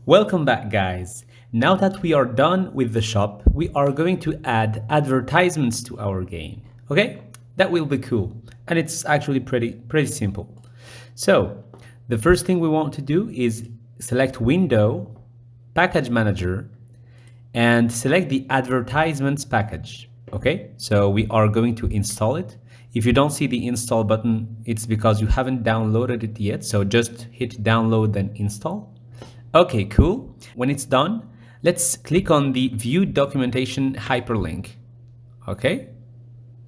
Welcome back, guys. Now that we are done with the shop, we are going to add advertisements to our game. Okay? That will be cool. And it's actually pretty simple. So, the first thing we want to do is select Window, Package Manager, and select the advertisements package. Okay? So we are going to install it. If you don't see the install button, it's because you haven't downloaded it yet. So just hit download, then install. Okay, cool. When it's done, let's click on the view documentation hyperlink. Okay,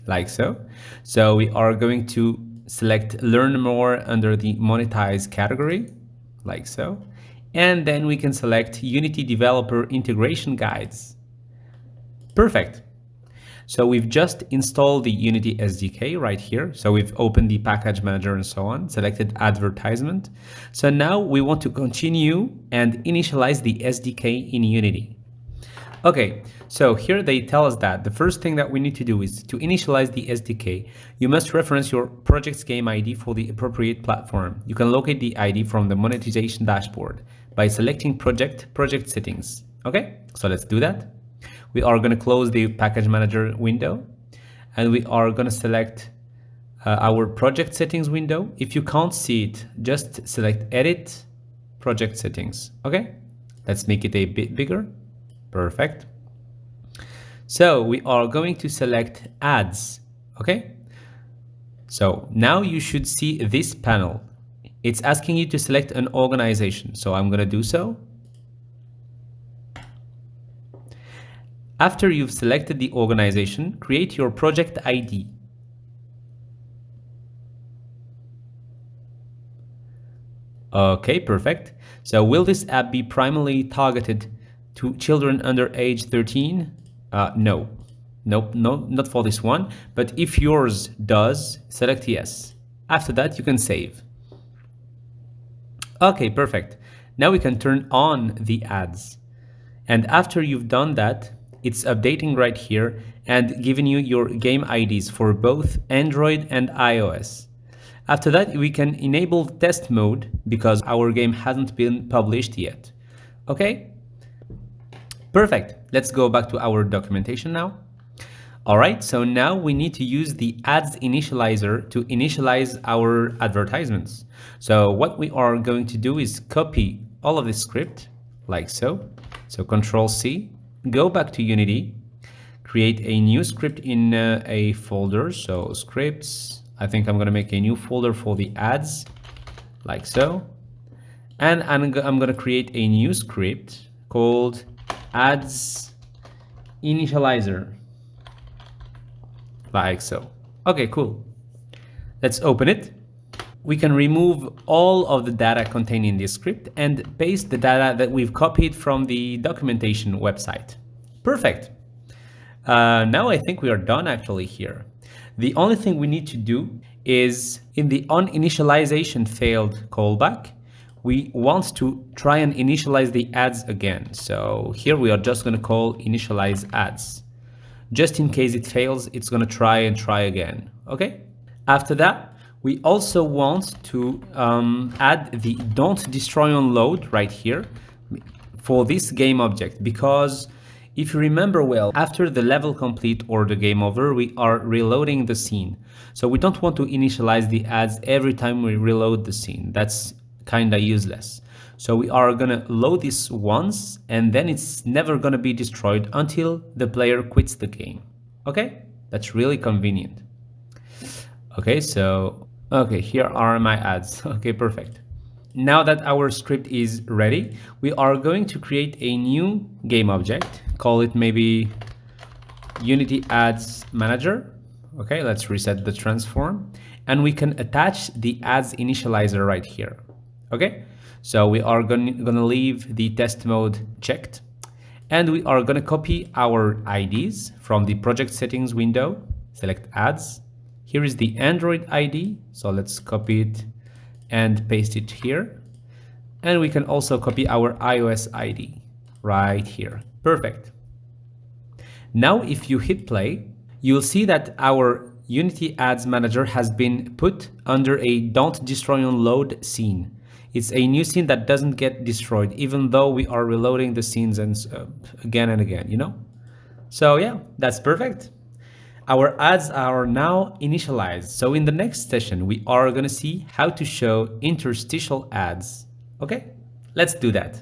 like so. So we are going to select learn more under the monetize category, like so. And then we can select Unity Developer Integration Guides. Perfect. So we've just installed the Unity SDK right here. So we've opened the package manager and so on, selected advertisement. So now we want to continue and initialize the SDK in Unity. Okay, so here they tell us that the first thing that we need to do is to initialize the SDK. You must reference your project's game ID for the appropriate platform. You can locate the ID from the monetization dashboard by selecting project settings. Okay, so let's do that. We are going to close the package manager window and we are going to select our project settings window. If you can't see it, just select edit project settings. Okay, let's make it a bit bigger. Perfect. So we are going to select ads. Okay, so now you should see this panel. It's asking you to select an organization, so I'm going to do so. After you've selected the organization, create your project ID. Okay, perfect. So will this app be primarily targeted to children under age 13? No, not for this one. But if yours does, select yes. After that, you can save. Okay, perfect. Now we can turn on the ads. And after you've done that, it's updating right here and giving you your game IDs for both Android and iOS. After that, we can enable test mode because our game hasn't been published yet. Okay? Perfect. Let's go back to our documentation now. All right, so now we need to use the ads initializer to initialize our advertisements. So what we are going to do is copy all of this script like so. So Control C. Go back to Unity, create a new script in a folder. So scripts, I think I'm going to make a new folder for the ads, like so. And I'm going to create a new script called ads initializer, like so. Okay, cool. Let's open it. We can remove all of the data contained in this script and paste the data that we've copied from the documentation website. Perfect. Now I think we are done actually here. The only thing we need to do is in the onInitialization failed callback, we want to try and initialize the ads again. So here we are just going to call initialize ads. Just in case it fails, it's going to try again. Okay. After that, we also want to add the don't destroy on load right here for this game object, because if you remember well, after the level complete or the game over, we are reloading the scene. So we don't want to initialize the ads every time we reload the scene. That's kind of useless. So we are going to load this once and then it's never going to be destroyed until the player quits the game. Okay, that's really convenient. Okay, so okay, here are my ads. Okay, perfect. Now that our script is ready, we are going to create a new game object. Call it maybe Unity Ads Manager. Okay, let's reset the transform. And we can attach the ads initializer right here. Okay, so we are gonna leave the test mode checked. And we are gonna copy our IDs from the project settings window, select ads. Here is the Android ID, so let's copy it and paste it here. And we can also copy our iOS ID right here. Perfect. Now, if you hit play, you'll see that our Unity Ads Manager has been put under a Don't Destroy on Load scene. It's a new scene that doesn't get destroyed, even though we are reloading the scenes and again and again, you know? So yeah, that's perfect. Our ads are now initialized. So in the next session, we are gonna see how to show interstitial ads. Okay, let's do that.